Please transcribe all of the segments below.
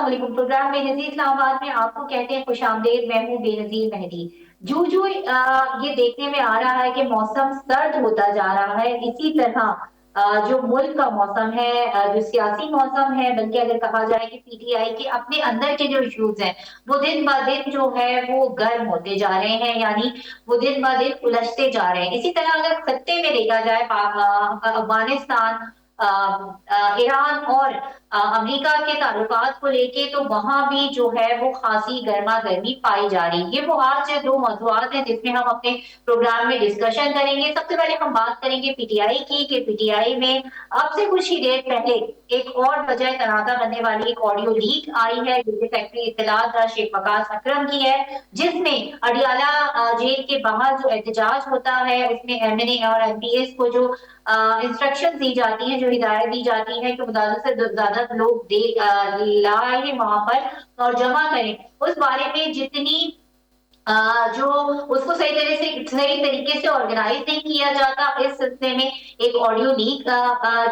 السلام علیکم۔ پروگرام بے نظیر اسلام آباد میں آپ کو کہتے ہیں خوش آمدید۔ میں ہوں بے نظیر مہدی۔ جو یہ دیکھنے میں آ رہا ہے کہ موسم سرد ہوتا جا رہا ہے، اسی طرح جو ملک کا موسم ہے، جو سیاسی موسم ہے، بلکہ اگر کہا جائے کہ پی ٹی آئی کے اپنے اندر کے جو ایشوز ہیں وہ دن بہ دن جو ہے وہ گرم ہوتے جا رہے ہیں، یعنی وہ دن بہ دن الجھتے جا رہے ہیں۔ اسی طرح اگر خطے میں دیکھا جائے افغانستان، ایران اور امریکہ کے تعلقات کو لے کے، تو وہاں بھی جو ہے وہ خاصی گرما گرمی پائی جا رہی ہے۔ یہ وہ آج دو موضوعات ہیں جس میں ہم اپنے پروگرام میں ڈسکشن کریں گے۔ سب سے پہلے ہم بات کریں گے پی ٹی آئی کی، کہ پی ٹی آئی میں اب سے کچھ ہی دیر پہلے ایک اور وجہ تنازع بننے والی ایک آڈیو لیک آئی ہے، جو کہ سیکرٹری اطلاعات شیخ وقاص اکرم کی ہے، جس میں اڈیالہ جیل کے باہر جو احتجاج ہوتا ہے اس میں ایم این اے اور ایم پی ایس کو جو انسٹرکشن دی جاتی ہیں، جو ہدایت دی جاتی ہے کہ زیادہ سے زیادہ لوگ لائیں وہاں پر اور جمع کریں، اس بارے میں جتنی جو اس کو صحیح طریقے سے آرگنائز نہیں کیا جاتا، اس سلسلے میں ایک آڈیو لیک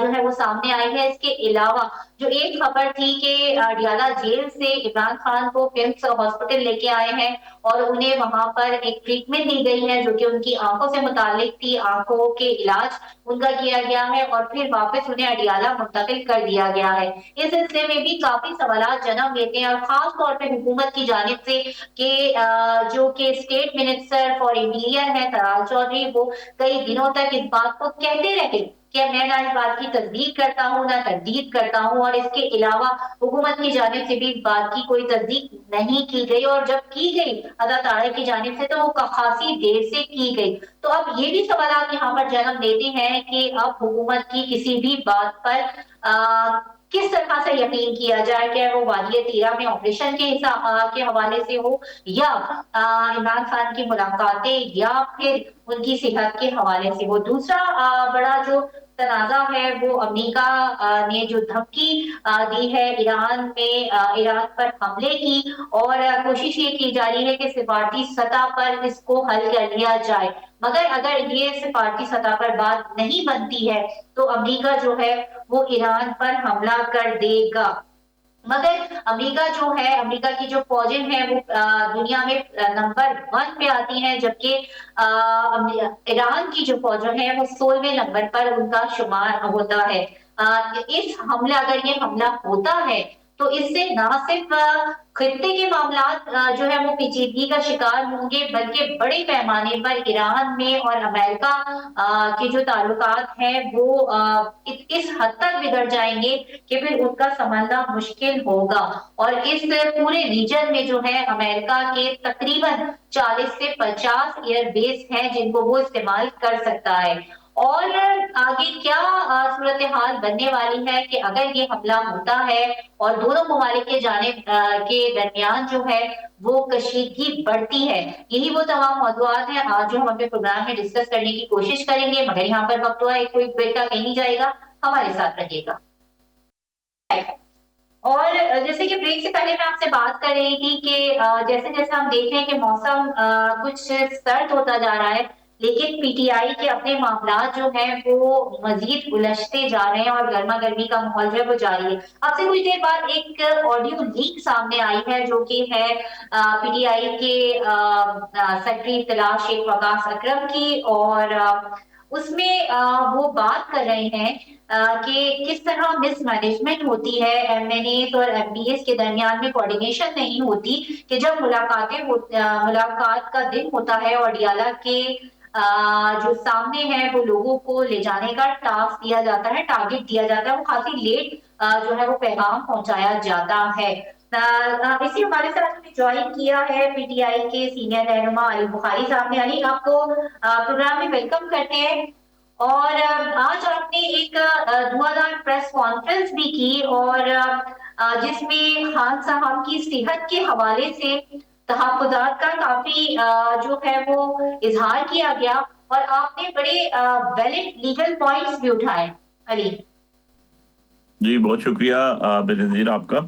جو ہے وہ سامنے آئی ہے۔ اس کے علاوہ جو ایک خبر تھی کہ اڈیالہ جیل سے عمران خان کو کمس ہاسپٹل لے کے آئے ہیں اور انہیں وہاں پر ایک ٹریٹمنٹ دی گئی ہے جو کہ ان کی آنکھوں سے متعلق تھی، آنکھوں کے علاج ان کا کیا گیا ہے اور پھر واپس انہیں اڈیالہ منتقل کر دیا گیا ہے۔ اس سلسلے میں بھی کافی سوالات جنم لیتے ہیں، اور خاص طور پہ حکومت کی جانب سے کہ جو کہ اسٹیٹ منسٹر فار انٹیریئر ہے طلال چودھری، وہ کئی دنوں تک اس بات کو کہتے رہے کہ میں نہ اس بات کی تصدیق کرتا ہوں نہ تردید کرتا ہوں، اور اس کے علاوہ حکومت کی جانب سے بھی اس بات کی کوئی تصدیق نہیں کی گئی، اور جب کی گئی ادا تارے کی جانب سے تو وہ خاصی دیر سے کی گئی۔ تو اب یہ بھی سوالات یہاں پر جنم لیتے ہیں کہ اب حکومت کی کسی بھی بات پر کس طرح سے یقین کیا جائے، کہ وہ وادی تیرہ میں آپریشن کے حوالے سے ہو، یا عمران خان کی ملاقاتیں، یا پھر ان کی صحت کے حوالے سے ہو۔ دوسرا بڑا جو تنازع ہے وہ امریکہ نے جو دھمکی دی ہے ایران پر حملے کی، اور کوشش یہ کی جا رہی ہے کہ سفارتی سطح پر اس کو حل کر لیا جائے، مگر اگر یہ سفارتی سطح پر بات نہیں بنتی ہے تو امریکہ جو ہے وہ ایران پر حملہ کر دے گا۔ مگر امریکہ جو ہے، امریکہ کی جو فوجیں ہیں وہ دنیا میں نمبر 1 پہ آتی ہیں، جبکہ ایران کی جو فوجیں ہیں وہ 16ویں نمبر پر ان کا شمار ہوتا ہے۔ اگر یہ حملہ ہوتا ہے تو اس سے نہ صرف خطے کے معاملات جو ہے وہ پیچیدگی کا شکار ہوں گے، بلکہ بڑے پیمانے پر ایران میں اور امریکہ کے جو تعلقات ہیں وہ اس حد تک بگڑ جائیں گے کہ پھر ان کا سنبھلنا مشکل ہوگا، اور اس پورے ریجن میں جو ہے امریکہ کے تقریباً 40 سے 50 ایئر بیس ہیں جن کو وہ استعمال کر سکتا ہے۔ اور آگے کیا صورتحال بننے والی ہے کہ اگر یہ حملہ ہوتا ہے اور دونوں ممالک کے جانب کے درمیان جو ہے وہ کشیدگی بڑھتی ہے، یہی وہ تمام موضوعات ہیں آج جو ہم اپنے پروگرام میں ڈسکس کرنے کی کوشش کریں گے، مگر یہاں پر وقت ہوا ایک کوئی بریک کا کہیں نہیں جائے گا، ہمارے ساتھ رہیے گا۔ اور جیسے کہ بریک سے پہلے میں آپ سے بات کر رہی تھی کہ جیسے جیسے ہم دیکھ رہے ہیں کہ موسم کچھ سرد ہوتا جا رہا ہے، لیکن پی ٹی آئی کے اپنے معاملات جو ہیں وہ مزید الجھتے جا رہے ہیں اور گرما گرمی کا ماحول جو ہے وہ جاری ہے۔ اب سے کچھ دیر بعد ایک آڈیو لیک سامنے آئی ہے جو کہ ہے پی ٹی آئی کے سیکرٹری اطلاع شیخ وقاص اکرم کی، اور اس میں وہ بات کر رہے ہیں کہ کس طرح مس مینجمنٹ ہوتی ہے ایم این ایز اور ایم پی ایس کے درمیان میں کوارڈینیشن نہیں ہوتی، کہ جب ملاقات کا دن ہوتا ہے اور اڈیالہ کے جو سامنے ہیں وہ لوگوں کو لے جانے کا ٹاسک دیا جاتا ہے، ٹارگٹ دیا جاتا ہے، وہ کافی لیٹ جو ہے وہ پیغام پہنچایا جاتا ہے۔ اسی حوالے سے آج ہم نے جوائن کیا ہے پی ٹی آئی کے سینئر رہنما علی بخاری صاحب نے۔ علی، آپ کو پروگرام میں ویلکم کرتے ہیں، اور آج آپ نے ایک دعا پریس کانفرنس بھی کی، اور جس میں خان صاحب کی صحت کے حوالے سے تحفظات کا کافی جو ہے وہ اظہار کیا گیا، اور آپ نے بڑے ویلڈ لیگل پوائنٹس بھی اٹھائے۔ علی جی، بہت شکریہ بے نظیر آپ کا۔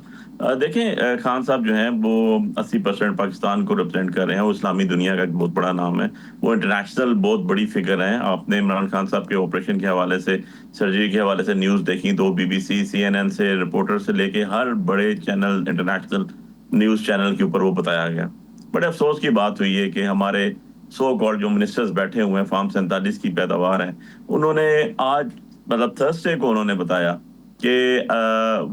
देखें, खान साहब जो हैं वो 80% पाकिस्तान को रिप्रेजेंट कर रहे हैं। वो इस्लामी दुनिया का एक बहुत बड़ा नाम है। वो इंटरनेशनल बहुत बड़ी फिगर है। आपने इमरान खान साहब के ऑपरेशन के हवाले से, सर्जरी के हवाले से न्यूज़ देखी तो बीबीसी, सीएनएन से, रिपोर्टर से लेके हर बड़े चैनल, इंटरनेशनल न्यूज़ चैनल के ऊपर वो बताया गया। बड़े अफसोस की बात हुई है कि हमारे सो कॉल्ड जो मिनिस्टर्स बैठे हुए हैं, फार्म 47 की पैदावार है, उन्होंने आज मतलब थर्सडे को उन्होंने बताया कि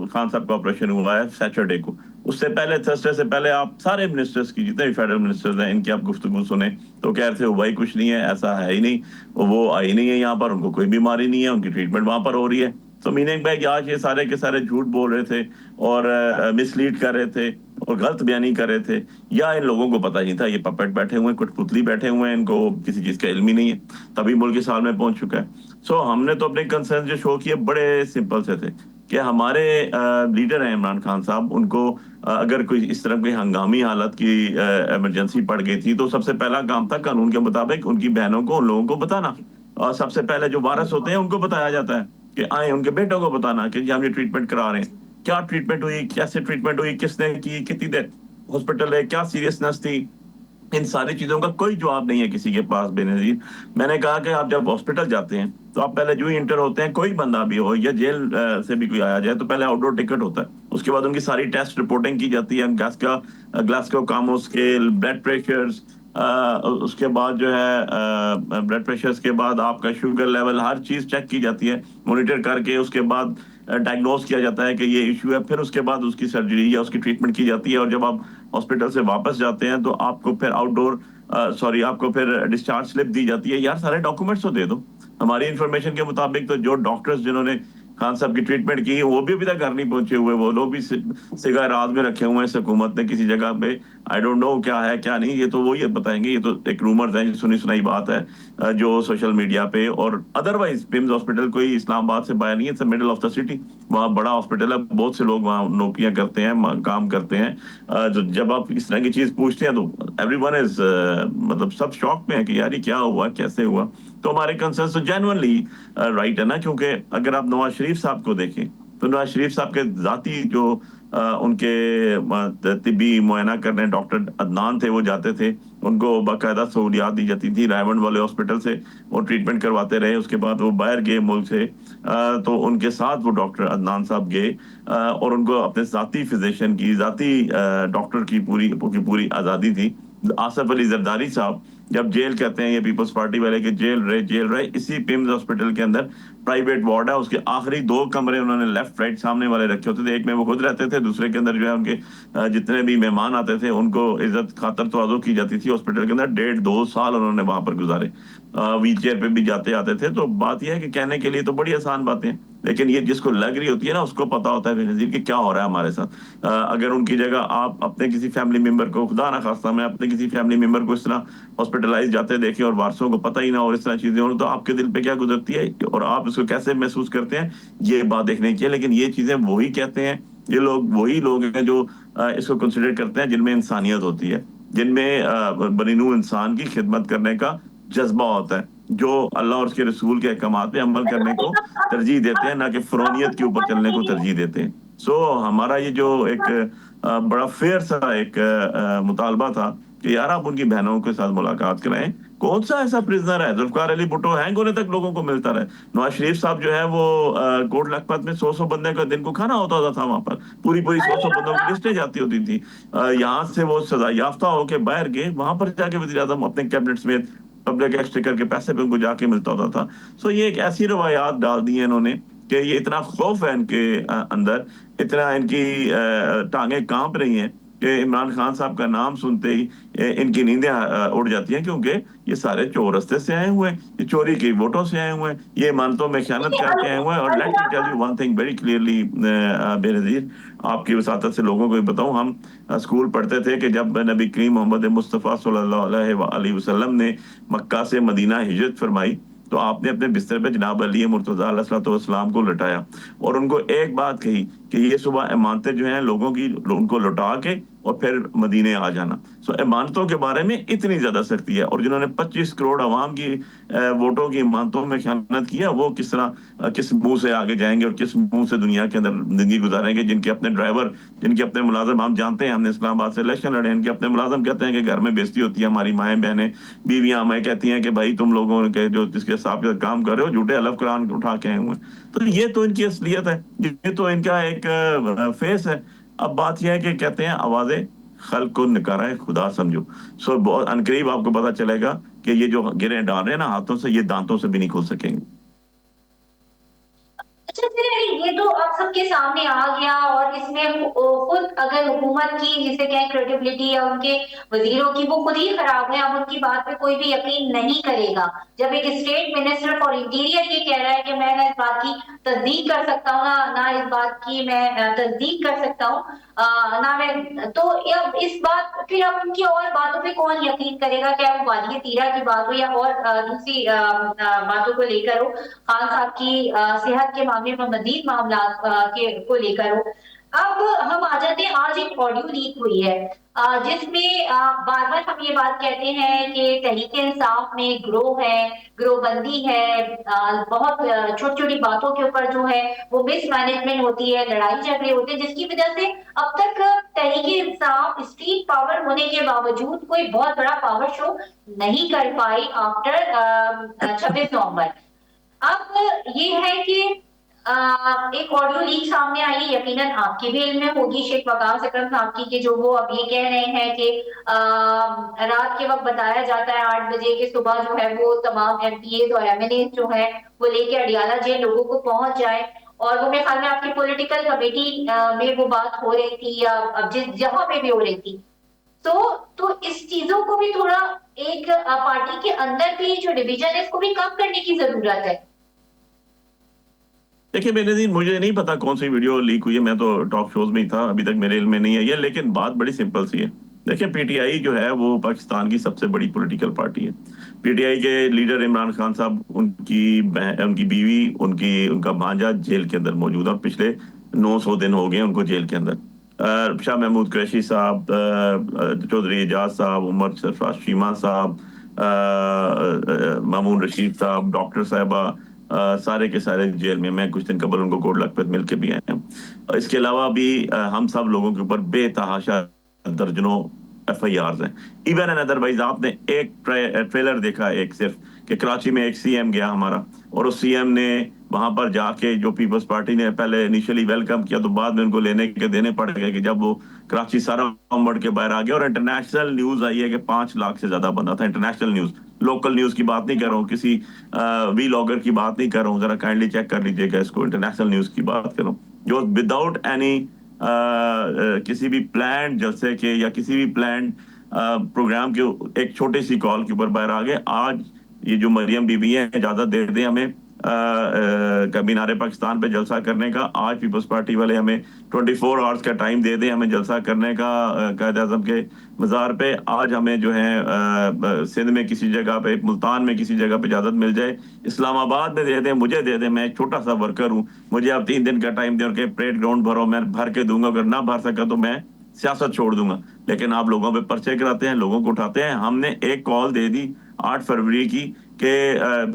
खान साहब का ऑपरेशन हुआ है सैटरडे को। उससे पहले, थर्सडे से पहले, आप सारे मिनिस्टर्स की, जितने भी फेडरल मिनिस्टर्स हैं, इनकी आप गुफ्तगू सुने तो कह रहे थे भाई कुछ नहीं है, ऐसा है ही नहीं, वो आई नहीं है यहाँ पर, उनको कोई बीमारी नहीं है, उनकी ट्रीटमेंट वहां पर हो रही है। तो मीनिंग भाई आज ये सारे के सारे झूठ बोल रहे थे और मिसलीड कर रहे थे और गलत बयानी कर रहे थे, या इन लोगों को पता ही नहीं था, ये पपेट बैठे हुए हैं, कठपुतली बैठे हुए हैं, इनको किसी चीज का इल्म ही नहीं है, तभी मुल्क इस हाल में पहुंच चुका है। सो हमने तो अपने कंसर्न जो शो किए बड़े सिंपल से थे कि हमारे लीडर हैं इमरान खान साहब, उनको अगर कोई इस तरह की हंगामी हालत की इमरजेंसी पड़ गई थी तो सबसे पहला काम था कानून के मुताबिक उनकी बहनों को, उन लोगों को बताना। और सबसे पहले जो वारस होते हैं उनको बताया जाता है कि आए, उनके बेटों को बताना कि जी हम ये ट्रीटमेंट करा रहे हैं, क्या ट्रीटमेंट हुई, कैसे ट्रीटमेंट हुई, किसने की, कितनी देर हॉस्पिटल है, क्या सीरियसनेस थी, इन सारी चीजों का कोई जवाब नहीं है किसी के पास बेनजीर। मैंने कहा कि आप जब हॉस्पिटल जाते हैं तो आप पहले जो ही इंटर होते हैं, कोई बंदा भी हो या जेल से भी कोई आया जाए, तो पहले आउटडोर टिकट होता है, उसके बाद उनकी सारी टेस्ट रिपोर्टिंग की जाती है, ग्लासगो कामो स्केल, ब्लड प्रेशर्स, उसके बाद जो है ब्लड प्रेशर्स के बाद आपका शुगर लेवल, हर चीज चेक की जाती है, मॉनिटर करके उसके बाद डायग्नोज किया जाता है कि ये इशू है, फिर उसके बाद उसकी सर्जरी या उसकी ट्रीटमेंट की जाती है। और जब आप हॉस्पिटल से वापस जाते हैं तो आपको फिर आपको फिर डिस्चार्ज स्लिप दी जाती है। यार सारे डॉक्यूमेंट्स तो दे दो। हमारी इंफॉर्मेशन के मुताबिक तो जो डॉक्टर्स जिन्होंने खान साहब की ट्रीटमेंट की वो भी अभी तक घर नहीं पहुंचे हुए, वो लोग भी सिगार रात में रखे हुए हैं हुकूमत ने किसी जगह पे। आई डोंट नो क्या है क्या नहीं, ये तो वो ये बताएंगे, ये तो एक रूमर्स है, सुनी सुनाई बात है जो सोशल मीडिया पे। और अदरवाइज पिम्स हॉस्पिटल कोई इस्लामाबाद से बाहर नहीं है, it's middle of the city, वहाँ बड़ा हॉस्पिटल है, बहुत से लोग वहाँ नौकरियां करते हैं, काम करते हैं। जो जब आप इस तरह की चीज पूछते हैं तो एवरीवन इज मतलब सब शॉक में है कि यार ये क्या हुआ, कैसे हुआ। तो हमारे कंसर्न तो जेन्युइनली राइट है ना, क्योंकि अगर आप नवाज शरीफ साहब को देखें तो नवाज शरीफ साहब के जाती जो उनके तिब्बी मुआयना करने डॉक्टर अदनान थे, वो जाते थे, उनको बाकायदा सहूलियात दी जाती थी, रायवंड वाले हॉस्पिटल से वो ट्रीटमेंट करवाते रहे। उसके बाद वो बाहर गए मुल्क से, तो उनके साथ वो डॉक्टर अदनान साहब गए और उनको अपने जाती फिजिशियन की, जाती डॉक्टर की पूरी आज़ादी थी। आसफ अली जरदारी साहब जब जेल, कहते हैं ये पीपल्स पार्टी वाले के जेल रहे इसी पिम्स हॉस्पिटल के अंदर, प्राइवेट वार्ड है, उसके आखिरी 2 कमरे उन्होंने लेफ्ट राइट सामने वाले रखे होते थे, एक में वो खुद रहते थे, दूसरे के अंदर जो है उनके जितने भी मेहमान आते थे उनको इज्जत खातर तवाज़ो की जाती थी। हॉस्पिटल के अंदर 1.5-2 साल उन्होंने वहां पर गुजारे, व्हील चेयर पे भी जाते आते थे। तो बात यह है कि कहने के लिए तो बड़ी आसान बातें, लेकिन ये जिसको लग रही होती है ना उसको पता होता है बेनजीर कि क्या हो रहा है हमारे साथ। अगर उनकी जगह आप अपने किसी फैमिली मेंबर को, खुदा ना खास्ता मैं अपने किसी फैमिली मेंबर को इस तरह हॉस्पिटलाइज जाते देखे और वारसों को पता ही ना, और इस तरह चीजें हो, तो आपके दिल पे क्या गुजरती है और आप इसको कैसे महसूस करते हैं, ये बात देखने की है। लेकिन ये चीजें वही कहते हैं, ये लोग वही लोग हैं जो इसको कंसिडर करते हैं जिनमें इंसानियत होती है, जिनमें बनीनू इंसान की खिदमत करने का जज्बा होता है, जो अल्लाह और उसके रसूल के अहकामात पे अमल करने को तरजीह देते हैं, ना कि फरौनियत के ऊपर चलने को तरजीह देते हैं। सो हमारा ये जो एक बड़ा फेयर सा एक मुतालबा था कि यार आप उनकी बहनों के साथ मुलाकात कराएं। कौन सा ऐसा प्रिजनर है, जुल्फकार अली भुट्टो हैंग होने तक लोगों को मिलता रहे। नवाज शरीफ साहब जो है वो कोट लखपत में 100 बंदे का दिन को खाना होता था वहां पर, पूरी 100 बंदों की लिस्टें जाती होती थी। यहाँ से वो सजा याफ्ता होके बाहर गए, वहां पर जाके वज़ीर आज़म अपने कैबिनेट में पब्लिक एक्सचेकर के पैसे पे उनको जाके मिलता होता था। सो ये एक ऐसी रवायात डाल दी है इन्होंने कि ये इतना खौफ है इनके अंदर, इतना इनकी टांगे कांप रही हैं कि इमरान खान साहब का नाम सुनते ही इनकी नींदें उड़ जाती हैं, क्योंकि ये सारे चोर रस्ते से आए हुए हैं, ये चोरी की वोटों से आए हुए हैं, ये मानतों में खयानत करके आए हुए हैं। और let me tell you one thing very clearly Benazir, आपकी वसातत से लोगों को भी बताऊं, हम स्कूल पढ़ते थे कि जब नबी करीम मोहम्मद मुस्तफ़ा सल्लल्लाहु अलैहि वसल्लम ने मक्का से मदीना हिजरत फरमाई तो आपने अपने बिस्तर पे जनाब अली मुर्तज़ा अलैहिस्सलाम को लटाया और उनको एक बात कही कि ये सुबह इमानतें जो हैं लोगों की, उनको लौटा के और फिर मदीने आ जाना। सो इमानतों के बारे में इतनी ज्यादा सख्ती है, और जिन्होंने 25 करोड़ अवाम की वोटों की इमानतों में खयानत किया, वो किस तरह किस मुंह से आगे जाएंगे और किस मुंह से दुनिया के अंदर जिंदगी गुजारेंगे, जिनके अपने ड्राइवर, जिनके अपने मुलाजिम, हम जानते हैं, हमने इस्लामाबाद से इलेक्शन लड़े, इनके अपने मुलाजिम कहते हैं कि घर में बेइज्जती होती है, हमारी माएँ बहनें बीवियां हमें कहती हैं कि भाई तुम लोगों के जो जिसके साथ काम कर रहे हो झूठे अलफ कुरान उठा के आए हुए हैं। तो ये तो इनकी असलियत है, ये तो इनका एक फेस है। अब बात यह है कि कहते हैं आवाजें खल्क को नकारा है खुदा समझो। सो बहुत अनकरीब आपको पता चलेगा कि ये जो गिरें डाल रहे हैं ना हाथों से, ये दांतों से भी नहीं खुल सकेंगे। अच्छा फिर ये तो अब सबके सामने आ गया, और इसमें खुद अगर हुकूमत की जिसे कहें क्रेडिबिलिटी या उनके वजीरों की, वो खुद ही खराब है। अब उनकी बात पे कोई भी यकीन नहीं करेगा। जब एक स्टेट मिनिस्टर फॉर इंटीरियर ये कह रहा है कि मैं ना इस बात की तस्दीक कर सकता हूँ, ना इस बात की मैं तस्दीक कर सकता हूँ, ना मैं, तो अब इस बात फिर अब उनकी और बातों पे कौन यकीन करेगा? क्या वो वादिय तीरा की बात हो या और दूसरी बातों को लेकर हो, खान साहब की सेहत के मामले में मजीद मामला के को लेकर हो। अब हम आ जाते हैं, आज एक ऑडियो लीक हुई है जिसमें बार बार हम ये बात कहते हैं कि तहरीक इंसाफ में ग्रोह है, ग्रोहबंदी है, बहुत छोटी छोटी बातों के ऊपर जो है वो मिसमैनेजमेंट होती है, लड़ाई झगड़े होते हैं, जिसकी वजह से अब तक तहरीक इंसाफ स्ट्रीट पावर होने के बावजूद कोई बहुत बड़ा पावर शो नहीं कर पाई आफ्टर 26 नवंबर। अब ये है कि एक ऑडियो लीक सामने आई, यकीनन आपकी भी इल्म में होगी शेख वकास अकरम साहब की, कि जो वो अब ये कह रहे हैं कि रात के वक्त बताया जाता है 8 बजे के सुबह जो है वो तमाम एमपीएज और एमएनए जो है वो लेके अडियाला जेल लोगों को पहुंच जाए। और वो मेरे ख्याल में आपकी पॉलिटिकल कमेटी में वो बात हो रही थी, या अब जिस जहां पे भी हो रही थी। तो इस चीजों को भी थोड़ा एक पार्टी के अंदर भी जो डिवीजन है इसको भी कम करने की जरूरत है। देखिए बेनजीर, मुझे नहीं पता कौन सी वीडियो लीक हुई है, मैं तो टॉक शोज में ही था, अभी तक मेरे इल्म में नहीं है ये, लेकिन बात बड़ी सिंपल सी है। देखिए पीटीआई जो है वो पाकिस्तान की सबसे बड़ी पॉलिटिकल पार्टी है। पीटीआई के लीडर इमरान खान साहब, उनकी बीवी, उनका भांजा जेल के अंदर मौजूद है, और पिछले 900 दिन हो गए उनको जेल के अंदर। शाह महमूद कुरैशी साहब, चौधरी एजाज साहब, उमर सरफराज शीमा साहब, मामून रशीद साहब, डॉक्टर साहबा, सारे के सारे जेल में। मैं कुछ दिन कबल उनको कोट लखपत मिल के भी आए हैं। इसके अलावा भी हम सब लोगों के ऊपर बेतहाशा दर्जनों एफआईआर हैं। इवन एंड अदरवाइज आपने एक ट्रेलर देखा एक सिर्फ, कि कराची में एक सीएम गया हमारा, और उस सीएम ने वहां पर जाके जो पीपल्स पार्टी ने पहले इनिशियली वेलकम किया, तो बाद में उनको लेने के देने पड़ गए कि जब वो कराची सारा बढ़ के बाहर आ गया। और इंटरनेशनल न्यूज आई है कि 5 लाख से ज्यादा बंदा था। इंटरनेशनल न्यूज, लोकल न्यूज की बात नहीं कर रहा हूँ, किसी वी लॉगर की बात नहीं कर रहा हूँ, जरा काइंडली चेक कर लीजिएगा इसको। इंटरनेशनल न्यूज की बात कर रहा हूँ, जो विदाउट एनी किसी भी प्लान जलसे के या किसी भी प्लान प्रोग्राम के एक छोटी सी कॉल के ऊपर बाहर आ गए। आज ये जो मरियम बीबी है, इजाजत दे दें हमें मीनारे पाकिस्तान पे जलसा करने का। आज पीपल्स पार्टी वाले हमें 24 आवर्स का टाइम दे दें हमें जलसा करने का कायद आजम के मज़ार पे। आज हमें जो है सिंध में किसी जगह पे, मुल्तान में किसी जगह पे इजाजत मिल जाए, इस्लामाबाद में दे दें, मुझे दे दें, मैं एक छोटा सा वर्कर हूँ, मुझे आप 3 दिन का टाइम दें और परेड ग्राउंड भरो, मैं भर के दूंगा, अगर ना भर सका तो मैं सियासत छोड़ दूंगा। लेकिन आप लोगों पे पर्चे कराते हैं, लोगों को उठाते हैं। हमने एक कॉल दे दी 8 फरवरी की कि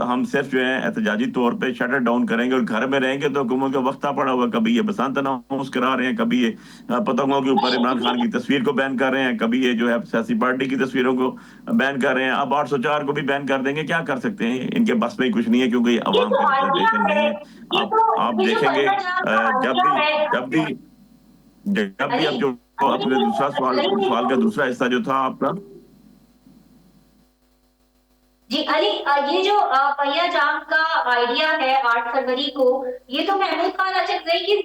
हम सिर्फ जो है एहतजाजी तौर पे शटर डाउन करेंगे और घर में रहेंगे। तो हुकूमत का वक्ता पड़ा हुआ, कभी ये बसंत अनाउंस करा रहे हैं, कभी ये पतंगों के ऊपर इमरान खान की तस्वीर को बैन कर रहे हैं, कभी ये जो है सियासी पार्टी की तस्वीरों को बैन कर रहे हैं, अब 804 को भी बैन कर देंगे। क्या कर सकते हैं, इनके बस में कुछ नहीं है, क्योंकि ये अवाम तो का आइडिया रिप्रेजेंटेशन है, नहीं है। ये आप तो आप ये जो देखेंगे बंदा जहाँ का जब आइडिया भी है। जब भी जब भी अली अब जो अली अपने दूसरा सवाल का दूसरा हिस्सा जो था आपका। जी अली, ये जो पहिया जाम का आइडिया है 8 फरवरी को, ये तो महमूद खान अचकजई की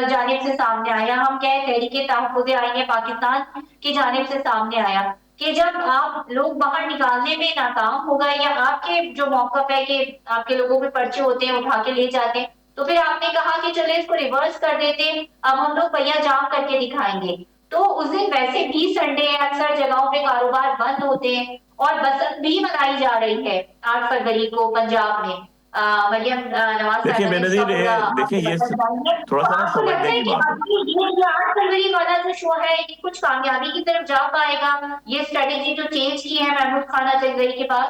जानिब से सामने आया, हम कह तहरीके तहफ़्फ़ुज़े आईन पाकिस्तान की जानिब से सामने आया कि जब आप लोग बाहर निकालने में नाकाम हो गए, या आपके जो मौक़िफ़ है कि आपके लोगों पे पर्चे होते हैं उठा के ले जाते हैं, तो फिर आपने कहा कि चलो इसको रिवर्स कर देते हैं, अब हम लोग पहिया जाम करके दिखाएंगे। तो उस दिन वैसे भी संडे है, अक्सर जगहों पे कारोबार बंद होते हैं, और बसंत भी मनाई जा रही है 8 फरवरी को पंजाब में। मरियम नवाज देखिए साहिबा ने इसका बेनजीर, पूरा देखिए आपको ये बटन बताएंगे। थोड़ा तो सा ना आपको लगता समझने है की कि बात है। अभी ये 8 फरवरी वाला जो शो है ये कुछ कामयाबी की तरफ जा पाएगा, ये स्ट्रेटेजी जो चेंज की है महमूद खान अजगजई के बाद?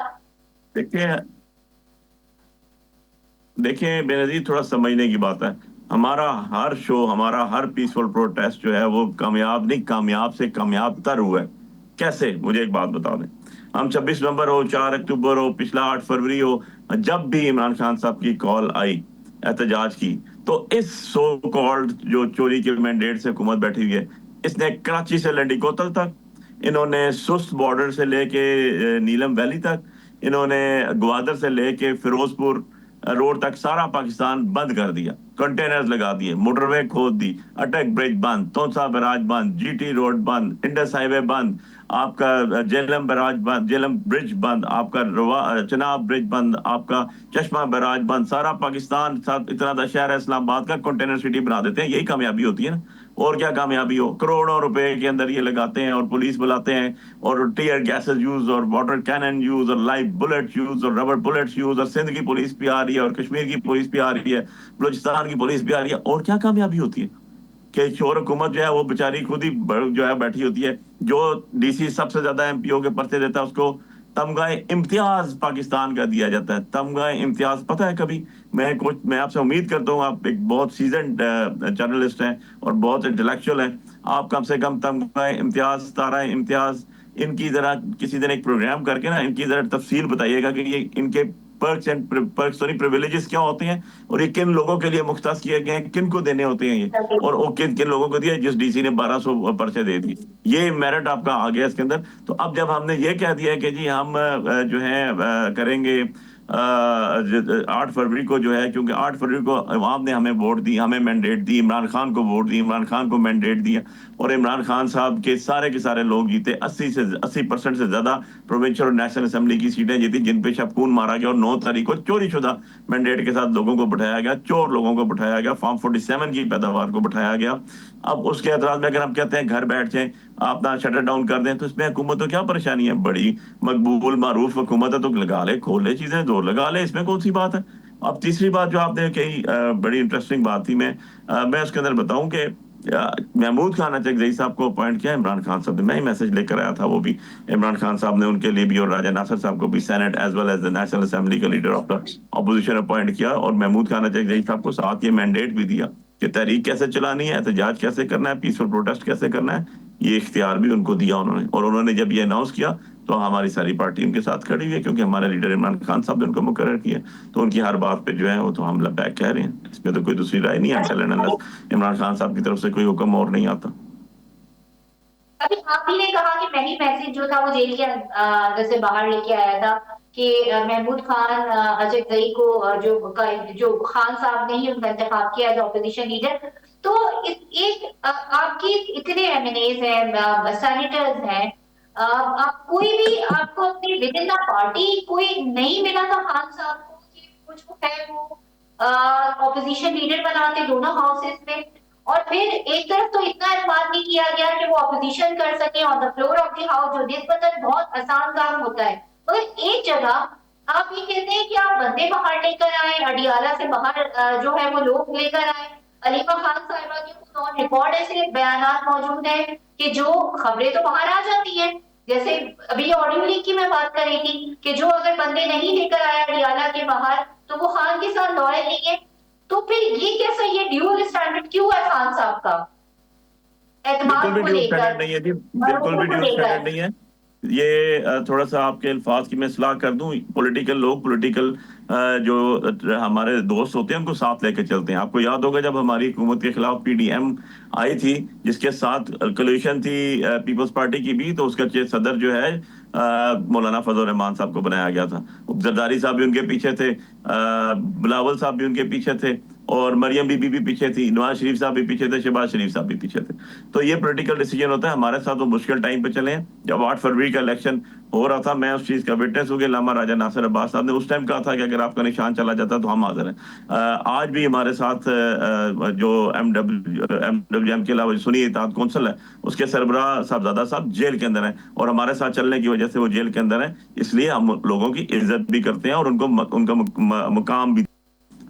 देखिए देखिए बेनजीर, थोड़ा समझने की बात है। हमारा हर शो, हमारा हर पीसफुल प्रोटेस्ट जो है वो कामयाब नहीं, कामयाब से कामयाब तर हुआ है। कैसे, मुझे एक बात बता दें। हम 26 नवंबर हो, 4 अक्टूबर हो, पिछला 8 फरवरी हो, जब भी इमरान खान साहब की कॉल आई एहतजाज की, तो इस सो कॉल्ड जो चोरी के मैंडेट से हुकूमत बैठी हुई है, इसने कराची से लंडी कोतल तक, इन्होंने सुस्त बॉर्डर से लेके नीलम वैली तक, इन्होंने ग्वादर से लेके फिरोजपुर रोड तक सारा पाकिस्तान बंद कर दिया, कंटेनर्स लगा दिए, मोटरवे खोद दी, अटक ब्रिज बंद, तोसा बैराज बंद, जीटी रोड बंद, इंडस हाईवे बंद, आपका जेलम बैराज बंद, जेलम ब्रिज बंद, आपका चनाब ब्रिज बंद, आपका चश्मा बैराज बंद, सारा पाकिस्तान साथ इतना सा शहर है इस्लामाबाद का कंटेनर सिटी बना देते हैं। यही कामयाबी होती है ना, और क्या कामयाबी हो। करोड़ों रुपए के अंदर ये लगाते हैं और पुलिस बुलाते हैं और टीयर गैसेस यूज और वाटर कैनन यूज और लाइव बुलेट यूज और रबर बुलेट्स यूज, और सिंध की पुलिस भी आ रही है और कश्मीर की पुलिस भी आ रही है, बलूचिस्तान की पुलिस भी आ रही है। और क्या कामयाबी होती है कि शोर हुकूमत जो है वो बेचारी खुद ही जो है बैठी होती है। जो डीसी सबसे ज्यादा एमपीओ के पर्चे देता है उसको तमगाए इम्तियाज पाकिस्तान का दिया जाता है। तमगाए इम्तियाज पता है कभी? मैं आपसे उम्मीद करता हूँ, आप एक बहुत सीजन जर्नलिस्ट हैं और बहुत इंटेलेक्चुअल हैं, आप कम से कम तमगाए इम्तियाज, तारा इम्तियाज, इनकी जरा किसी दिन एक प्रोग्राम करके ना इनकी जरा तफसील बताइएगा कि ये इनके पर्क्स सॉरी प्रिविलेजेस क्या होते हैं और ये किन लोगों के लिए मुख्तस किए गए हैं, किन को देने होते हैं ये, और वो किन किन लोगों को दिया जिस डीसी ने 1200 पर्चे दे दिए। ये मेरिट आपका आ गया इसके अंदर। तो अब जब हमने ये कह दिया कि जी हम जो है करेंगे 8 फरवरी को जो है, क्योंकि 8 फरवरी को अवाम ने हमें वोट दी, हमें मैंडेट दी, इमरान खान को वोट दी, इमरान खान को मैंडेट दिया, और इमरान खान साहब के सारे लोग जीते, 80% से ज्यादा प्रोविंशियल और नेशनल असेंबली की सीटें जीती, जिन पे शबकून मारा गया और 9 तारीख को चोरी शुदा मैंडेट के साथ लोगों को बिठाया गया, चोर लोगों को बिठाया गया, फॉर्म 47 की पैदावार को बिठाया गया। अब उसके एतराज में अगर हम कहते हैं घर बैठ जाए, अपना शटर डाउन कर दें, तो इसमें हुकूमत को क्या परेशानी है? बड़ी मकबूल मारूफ हुकूमत है, तो लगा ले, खोल ले चीजें, जोर लगा ले, इसमें कौन सी बात है। अब तीसरी बात जो आपने कही, बड़ी इंटरेस्टिंग बात थी, मैं उसके अंदर बताऊं कि महमूद खान अजगजई साहब को अपॉइंट किया इमरान खान साहब ने। मैं ही मैसेज लेकर आया था, वो भी इमरान खान साहब ने उनके लिए भी, और राजा नासिर साहब को भी senate as well as the national assembly का leader of the opposition appoint किया, और महमूद खान अजगजई साहब को साथ ये मैंडेट भी दिया कि तहरीक कैसे चलानी है, एहतजाज कैसे करना है, पीसफुल प्रोटेस्ट कैसे करना है, ये इख्तियार भी उनको दिया उन्होंने। और उन्होंने जब ये अनाउंस किया तो हमारी सारी पार्टी उनके साथ खड़ी हुई है, क्योंकि हमारे लीडर इमरान खान साहब ने उनको मुकर्रर किया, तो उनकी हर बात पे जो है वो तो हम लबैक कह रहे हैं, इसमें तो कोई दूसरी राय नहीं है, इमरान खान साहब की तरफ से कोई हुक्म और नहीं आता। अभी आप ही ने कहा कि मैं ही मैसेज जो था वो जेल के अंदर से बाहर लेके आया था कि महमूद खान अजगजई को जो खान साहब ने ही उनका इंतखाब किया एज ऑपोजिशन लीडर। तो आपकी इतने एमएनएज हैं, सेनेटर्स हैं, आप कोई भी आपको अपनी विद इन द पार्टी कोई नहीं मिला था खान साहब को कि कुछ है वो ऑपोजिशन लीडर बनाते दोनों हाउसेस में? और फिर एक तरफ तो इतना एतमाद नहीं किया गया कि वो अपोजिशन कर सके on the floor of the house, जो निस्बतन बहुत आसान काम होता है। मगर एक जगह आप ये कहते हैं कि आप बंदे बाहर लेकर आए, अडियाला से बाहर जो है वो लोग लेकर आए। अलीमा खान साहिबा के खुद ऑन रिकॉर्ड ऐसे बयानात मौजूद हैं कि जो खबरें तो बाहर आ जाती हैं, जैसे अभी ऑडियो लीक की मैं बात कर रही थी कि जो अगर बंदे नहीं लेकर आया अडियाला के बाहर तो वो खान के साथ लॉयल नहीं है। तो फिर ये कैसा, ये ड्यूल स्टैंडर्ड क्यों है खान साहब का बिल्कुल एतमाद भी को ड्यूल लेकर स्टैंडर्ड नहीं है जी, और बिल्कुल भी लोगों को ड्यूल स्टैंडर्ड लेकर? नहीं है ये। थोड़ा सा आपके अल्फाज की मैं सलाह कर दूं, पॉलिटिकल लोग, पॉलिटिकल जो हमारे दोस्त होते हैं उनको साथ लेकर चलते हैं। आपको याद होगा जब हमारी हुकूमत के खिलाफ पीडीएम आई थी, जिसके साथ कोलिशन थी पीपल्स पार्टी की भी, तो उसका सदर जो है मौलाना फजल रहमान साहब को बनाया गया था। जरदारी साहब भी उनके पीछे थे, बिलावल साहब भी उनके पीछे थे, और मरियम बीबी भी पीछे थी, नवाज शरीफ साहब भी पीछे थे, शहबाज शरीफ साहब भी पीछे थे। तो ये पॉलिटिकल डिसीजन होता है। हमारे साथ वो मुश्किल टाइम पे चले हैं। जब 8 फरवरी का इलेक्शन हो रहा था, मैं उस चीज का विटनेस हो गया। लामा राजा नासिर अब्बास साहब ने उस टाइम कहा था कि अगर आपका निशान चला जाता तो हम हाजिर हैं। आज भी हमारे साथ जो एमडब्ल्यूएम के अलावा सुन्नी इत्तेहाद कौंसिल है, उसके सरबराह साहबजादा साहब जेल के अंदर हैं, और हमारे साथ चलने की वजह से वो जेल के अंदर हैं। इसलिए हम लोगों की इज्जत भी करते हैं और उनको उनका मुकाम भी।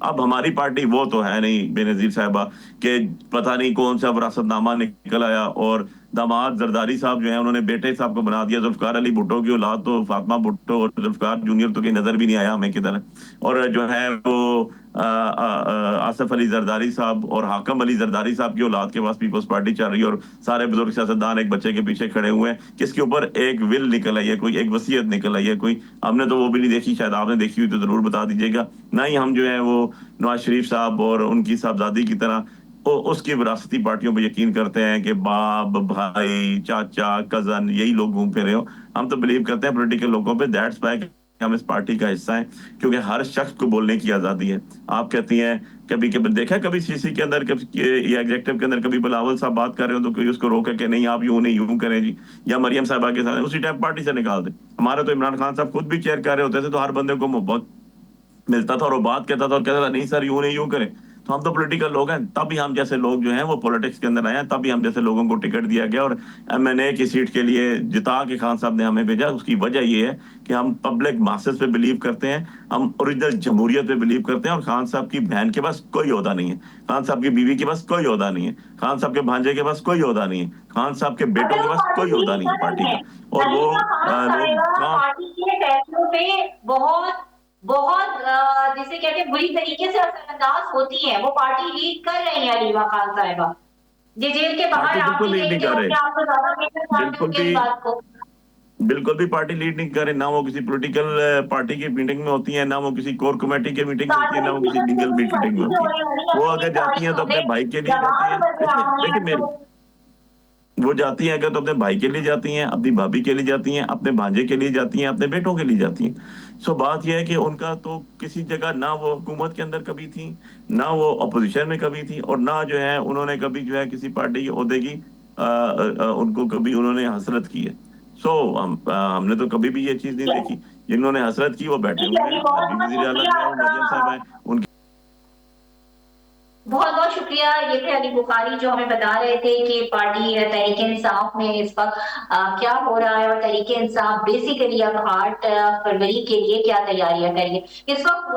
अब हमारी पार्टी वो तो है नहीं बेनजीर साहबा, कि पता नहीं कौन सा विरासतनामा निकल आया और दामाद जरदारी साहब जो है उन्होंने बेटे साहब को बना दिया। जुल्फकार अली भुट्टो की औलाद तो फातिमा भुट्टो और जुल्फकार जूनियर तो कहीं नजर भी नहीं आया हमें किधर है। और जो है वो आसफ अली जरदारी साहब और हाकम अली जरदारी साहब की औलाद के पास पीपल्स पार्टी चल रही है, और सारे बुजुर्ग सियासतदान एक बच्चे के पीछे खड़े हुए हैं, किसके ऊपर एक विल निकल आई है, कोई एक वसीयत निकल आई है कोई। हमने तो वो भी नहीं देखी, शायद आपने देखी हुई तो जरूर बता दीजिएगा। ना ही हम जो है वो नवाज शरीफ साहब और उनकी साहबजादी की तरह उसकी विरासती पार्टियों पर यकीन करते हैं कि बाप भाई चाचा कजन यही लोग घूम फिर रहे हो। हम तो बिलीव करते हैं पॉलिटिकल लोगों पे। दैट्स व्हाई हम इस पार्टी का हिस्सा है, क्योंकि हर शख्स को बोलने की आजादी है। आप कहती हैं कभी कभी देखा कभी सीसी के अंदर या एग्जेक्टिव के अंदर कभी बिलावल साहब बात कर रहे हो तो कोई उसको रोके कि नहीं आप यूं नहीं यूं करें जी, या मरियम साहबा के साथ उसी टाइम पार्टी से निकाल दे। हमारे तो इमरान खान साहब खुद भी चेयर कर रहे होते थे तो हर बंदे को मोहब्बत मिलता था और वो बात कहता था और कहता था नहीं सर यूं नहीं यूं करें। तो हम तो पॉलिटिकल लोग हैं, तभी हम जैसे लोग जो हैं वो पॉलिटिक्स के अंदर आए हैं, तभी हम जैसे लोगों को टिकट दिया गया और एमएनए की सीट के लिए जिता के खान साहब ने हमें भेजा। उसकी वजह ये है कि हम पब्लिक मासेस पे बिलीव करते हैं, हम ओरिजिनल जमहूरियत पे बिलीव करते हैं, और खान साहब की बहन के पास कोई ओहदा नहीं है, खान साहब की बीवी के पास कोई ओहदा नहीं है, खान साहब के भांजे के पास कोई ओहदा नहीं है, खान साहब के बेटों अगर के वो पास पार्टी कोई ओहदा लीड नहीं है कर पार्टी रही का। है, और वो सलीमा खान लोग साहिबा काम पार्टी के फैसलों पे बहुत बहुत जिसे कहते हैं बुरी तरीके से असरअंदाज होती है। वो पार्टी लीड कर रही है हलीमा खान साहिबा। ये जेल के बाहर पार्टी आप बिल्कुल भी लीड नहीं देखते कर होंगे, रहे, आपको ज्यादा बेहतर जानते बिल्कुल होंगे भी इस बात को। बिल्कुल भी पार्टी लीड नहीं करे। ना वो किसी पॉलिटिकल पार्टी की मीटिंग में होती है, ना वो किसी कोर कमेटी की मीटिंग में होती है, ना वो सार्वजनिक किसी जीवन से लीगल पूरी मीटिंग में मस्ती से होती हो है। रही होनी वो अपने अगर जाती सारी हैं तो अपने चीजें भाई के लिए जाती जवान हैं। बन देखिए रहा देखिए है मेरी, तो वो जाती हैं अगर तो अपने भाई के लिए जाती हैं, अपनी भाभी के लिए जाती हैं, अपने भांजे के लिए जाती हैं, अपने बेटों के लिए जाती हैं। सो बात यह है कि उनका तो किसी जगह ना वो हुकूमत के अंदर कभी थी, ना वो अपोजिशन में कभी थी, और ना जो है उन्होंने कभी जो है किसी पार्टी के ओहदे की उनको कभी उन्होंने हसरत की है। सो हमने तो कभी भी ये चीज नहीं देखी। जिन्होंने हसरत की वो बैठे ठीक है हुए जी, हैं। आज बहुत भी बहुत वजीर आला शुक्रिया जो है वो मरियम साहब आपका। हैं, उनके बहुत बहुत शुक्रिया। ये थे अली बुखारी जो हमें बता रहे थे कि पार्टी तहरीक इंसाफ में इस वक्त क्या हो रहा है, और तहरीक इंसाफ बेसिकली अब 8 फरवरी के लिए क्या तैयारियां करिए इस वक्त